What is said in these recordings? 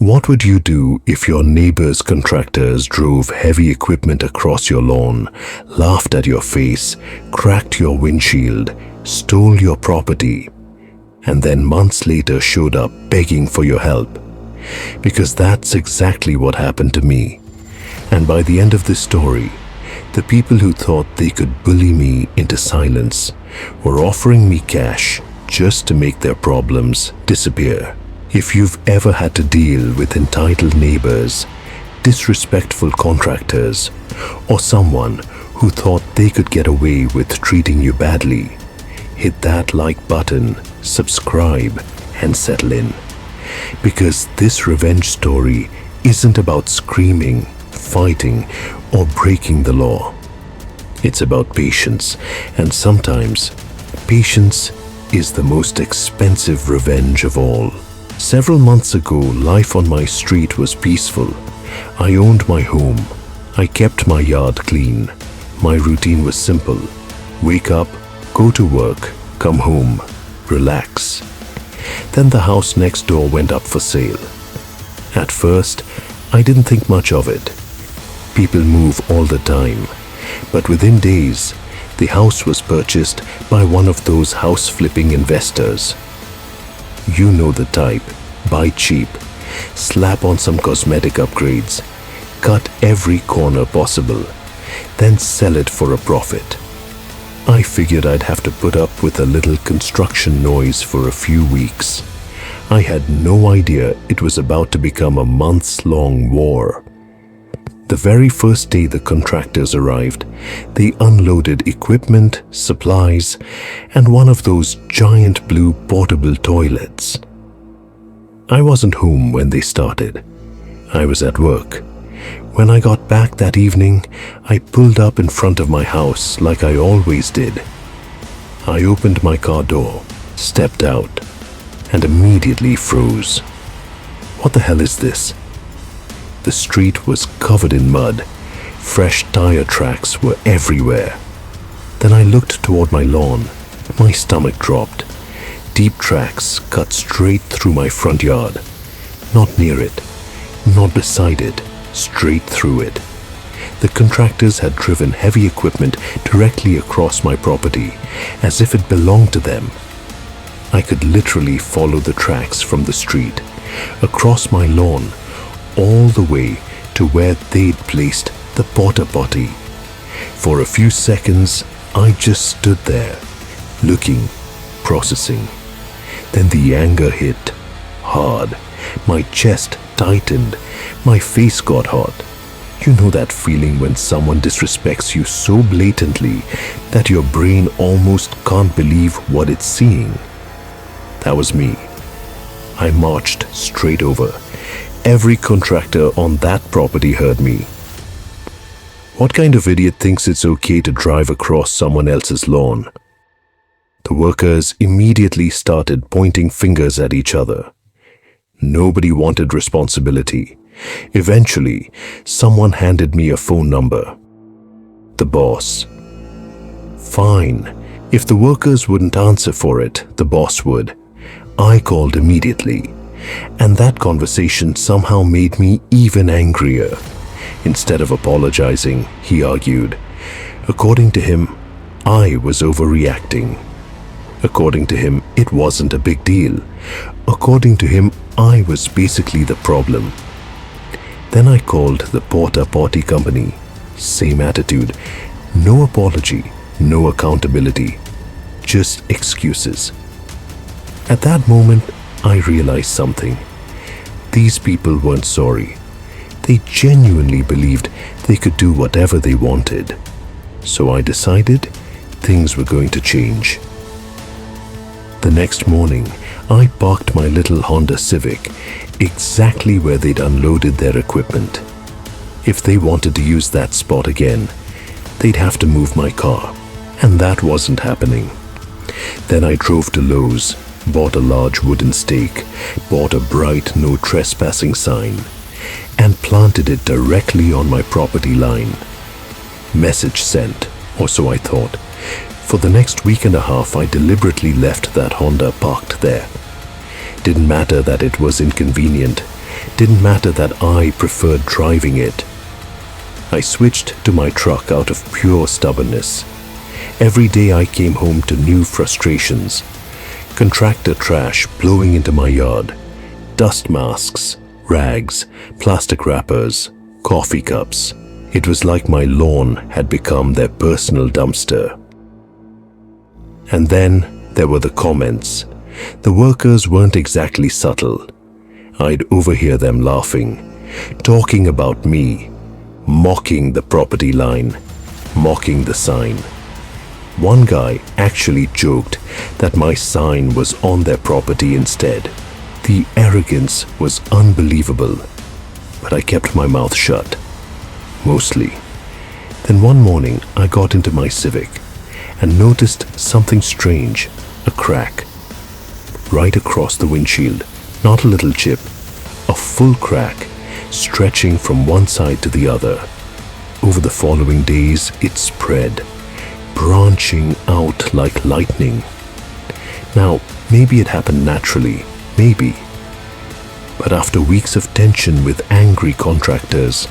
What would you do if your neighbor's contractors drove heavy equipment across your lawn, laughed at your face, cracked your windshield, stole your property, and then months later showed up begging for your help? Because that's exactly what happened to me. And by the end of this story, the people who thought they could bully me into silence were offering me cash just to make their problems disappear. If you've ever had to deal with entitled neighbors, disrespectful contractors, or someone who thought they could get away with treating you badly, hit that like button, subscribe, and settle in. Because this revenge story isn't about screaming, fighting, or breaking the law. It's about patience, and sometimes patience is the most expensive revenge of all. Several months ago, life on my street was peaceful. I owned my home. I kept my yard clean. My routine was simple. Wake up, go to work, come home, relax. Then the house next door went up for sale. At first, I didn't think much of it. People move all the time. But within days, the house was purchased by one of those house-flipping investors. You know the type. Buy cheap, slap on some cosmetic upgrades, cut every corner possible, then sell it for a profit. I figured I'd have to put up with a little construction noise for a few weeks. I had no idea it was about to become a months-long war. The very first day the contractors arrived, they unloaded equipment, supplies, and one of those giant blue portable toilets. I wasn't home when they started. I was at work. When I got back that evening, I pulled up in front of my house like I always did. I opened my car door, stepped out, and immediately froze. What the hell is this? The street was covered in mud. Fresh tire tracks were everywhere. Then I looked toward my lawn. My stomach dropped. Deep tracks cut straight through my front yard. Not near it, not beside it, straight through it. The contractors had driven heavy equipment directly across my property, as if it belonged to them. I could literally follow the tracks from the street, across my lawn, all the way to where they'd placed the porta potty. For a few seconds, I just stood there, looking, processing. Then the anger hit, hard. My chest tightened, my face got hot. You know that feeling when someone disrespects you so blatantly that your brain almost can't believe what it's seeing? That was me. I marched straight over. Every contractor on that property heard me. What kind of idiot thinks it's okay to drive across someone else's lawn? The workers immediately started pointing fingers at each other. Nobody wanted responsibility. Eventually, someone handed me a phone number. The boss. Fine. If the workers wouldn't answer for it, the boss would. I called immediately. And that conversation somehow made me even angrier. Instead of apologizing, he argued. According to him, I was overreacting. According to him, it wasn't a big deal. According to him, I was basically the problem. Then I called the porta potty company. Same attitude. No apology, no accountability. Just excuses. At that moment, I realized something. These people weren't sorry. They genuinely believed they could do whatever they wanted. So I decided things were going to change. The next morning, I parked my little Honda Civic exactly where they'd unloaded their equipment. If they wanted to use that spot again, they'd have to move my car, and that wasn't happening. Then I drove to Lowe's, bought a large wooden stake, bought a bright no trespassing sign, and planted it directly on my property line. Message sent, or so I thought. For the next week and a half, I deliberately left that Honda parked there. Didn't matter that it was inconvenient. Didn't matter that I preferred driving it. I switched to my truck out of pure stubbornness. Every day I came home to new frustrations. Contractor trash blowing into my yard, dust masks, rags, plastic wrappers, coffee cups. It was like my lawn had become their personal dumpster. And then there were the comments. The workers weren't exactly subtle. I'd overhear them laughing, talking about me, mocking the property line, mocking the sign. One guy actually joked that my sign was on their property instead. The arrogance was unbelievable, but I kept my mouth shut. Mostly. Then one morning I got into my Civic and noticed something strange, a crack. Right across the windshield, not a little chip, a full crack, stretching from one side to the other. Over the following days, it spread, branching out like lightning. Now, maybe it happened naturally, maybe. But after weeks of tension with angry contractors,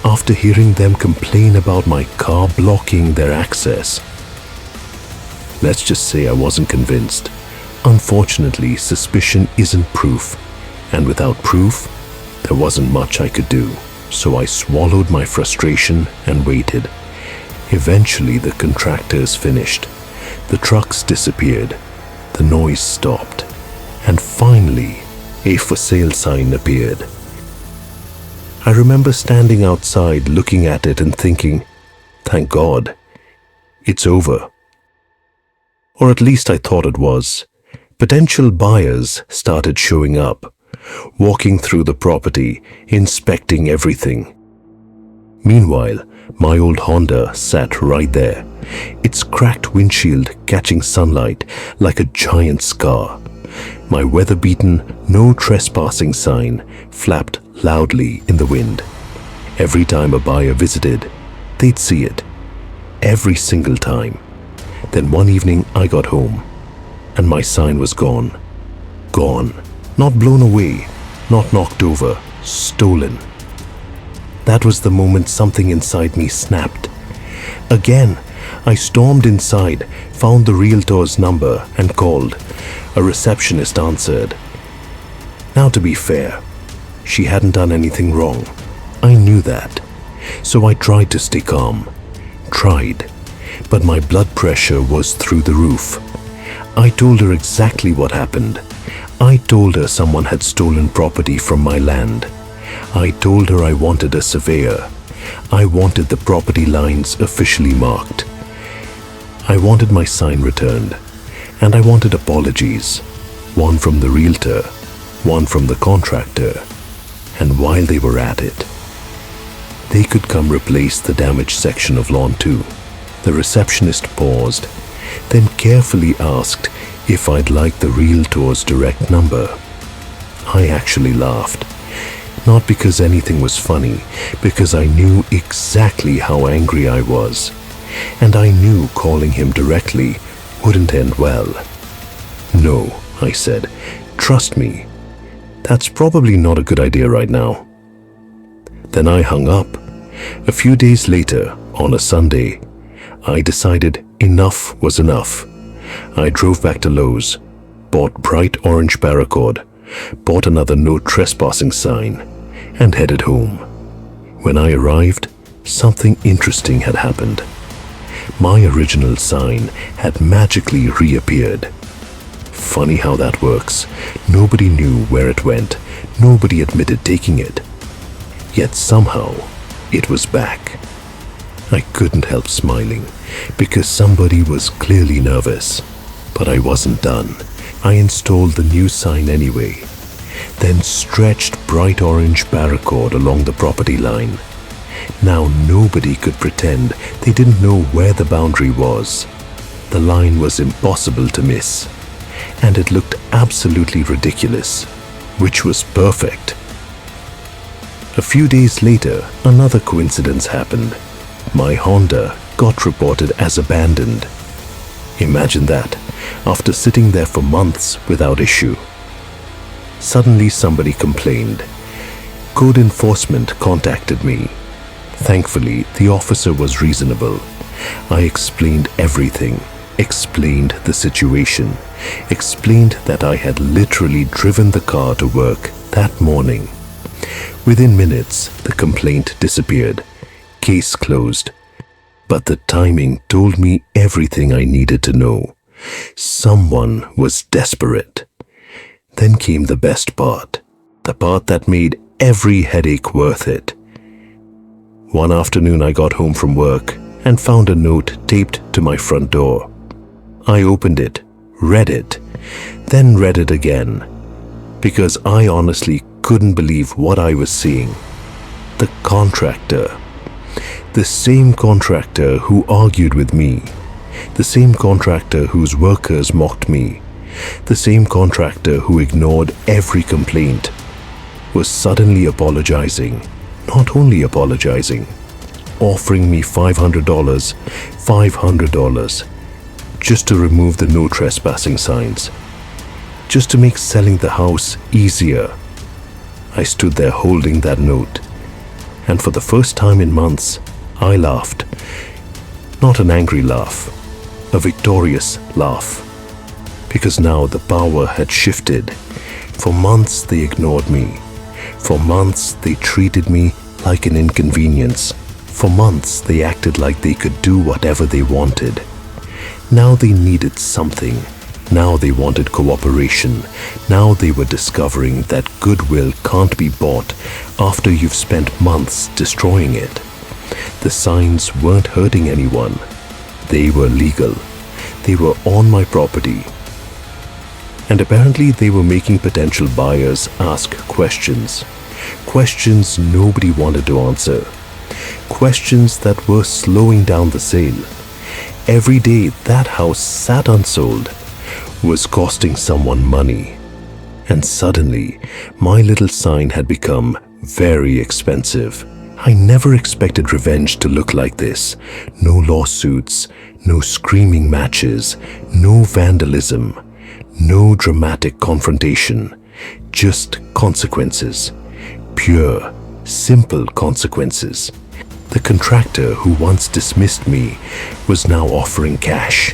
after hearing them complain about my car blocking their access, let's just say I wasn't convinced. Unfortunately, suspicion isn't proof, and without proof, there wasn't much I could do. So I swallowed my frustration and waited. Eventually, the contractors finished. The trucks disappeared. The noise stopped. And finally, a for sale sign appeared. I remember standing outside looking at it and thinking, thank God, it's over. Or at least I thought it was. Potential buyers started showing up, walking through the property, inspecting everything. Meanwhile, my old Honda sat right there, its cracked windshield catching sunlight like a giant scar. My weather-beaten "No Trespassing" sign flapped loudly in the wind. Every time a buyer visited, they'd see it. Every single time. Then one evening I got home, and my sign was gone. Gone. Not blown away, not knocked over, stolen. That was the moment something inside me snapped. Again, I stormed inside, found the realtor's number and called. A receptionist answered. Now, to be fair, she hadn't done anything wrong. I knew that. So I tried to stay calm. Tried. But my blood pressure was through the roof. I told her exactly what happened. I told her someone had stolen property from my land. I told her I wanted a surveyor. I wanted the property lines officially marked. I wanted my sign returned. And I wanted apologies. One from the realtor, one from the contractor. And while they were at it, they could come replace the damaged section of lawn too. The receptionist paused, then carefully asked if I'd like the realtor's direct number. I actually laughed. Not because anything was funny, because I knew exactly how angry I was. And I knew calling him directly wouldn't end well. No, I said, trust me. That's probably not a good idea right now. Then I hung up. A few days later, on a Sunday, I decided enough was enough. I drove back to Lowe's, bought bright orange paracord, bought another "No Trespassing" sign, and headed home. When I arrived, something interesting had happened. My original sign had magically reappeared. Funny how that works. Nobody knew where it went. Nobody admitted taking it. Yet somehow, it was back. I couldn't help smiling, because somebody was clearly nervous. But I wasn't done. I installed the new sign anyway, then stretched bright orange paracord along the property line. Now nobody could pretend they didn't know where the boundary was. The line was impossible to miss, and it looked absolutely ridiculous, which was perfect. A few days later, another coincidence happened. My Honda got reported as abandoned. Imagine that, after sitting there for months without issue. Suddenly somebody complained. Code enforcement contacted me. Thankfully, the officer was reasonable. I explained everything, explained the situation, explained that I had literally driven the car to work that morning. Within minutes, the complaint disappeared. Case closed. But the timing told me everything I needed to know. Someone was desperate. Then came the best part, the part that made every headache worth it. One afternoon I got home from work and found a note taped to my front door. I opened it, read it, then read it again, because I honestly couldn't believe what I was seeing. The contractor. The same contractor who argued with me. The same contractor whose workers mocked me. The same contractor who ignored every complaint was suddenly apologizing. Not only apologizing, offering me $500, just to remove the no trespassing signs, just to make selling the house easier. I stood there holding that note, and for the first time in months, I laughed. Not an angry laugh, a victorious laugh. Because now the power had shifted. For months they ignored me. For months they treated me like an inconvenience. For months they acted like they could do whatever they wanted. Now they needed something. Now they wanted cooperation. Now they were discovering that goodwill can't be bought after you've spent months destroying it. The signs weren't hurting anyone. They were legal. They were on my property. And apparently they were making potential buyers ask questions. Questions nobody wanted to answer. Questions that were slowing down the sale. Every day that house sat unsold was costing someone money. And suddenly, my little sign had become very expensive. I never expected revenge to look like this. No lawsuits, no screaming matches, no vandalism, no dramatic confrontation, just consequences. Pure, simple consequences. The contractor who once dismissed me was now offering cash.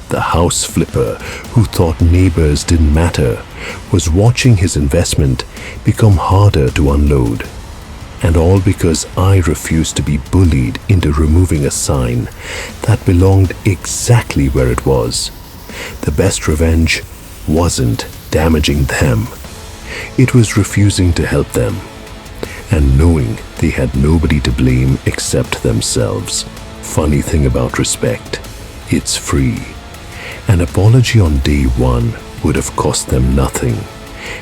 The house flipper who thought neighbors didn't matter was watching his investment become harder to unload. And all because I refused to be bullied into removing a sign that belonged exactly where it was. The best revenge wasn't damaging them. It was refusing to help them and knowing they had nobody to blame except themselves. Funny thing about respect, it's free. An apology on day one would have cost them nothing.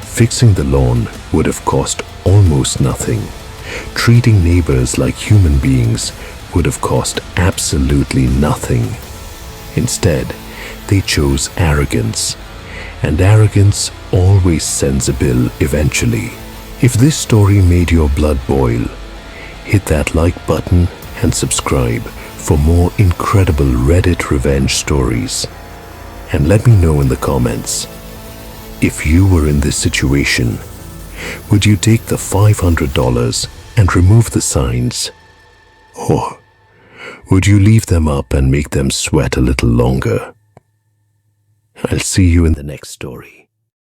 Fixing the lawn would have cost almost nothing. Treating neighbors like human beings would have cost absolutely nothing. Instead, they chose arrogance. And arrogance always sends a bill eventually. If this story made your blood boil, hit that like button and subscribe for more incredible Reddit revenge stories. And let me know in the comments, if you were in this situation, would you take the $500 and remove the signs? Or would you leave them up and make them sweat a little longer? I'll see you in the next story.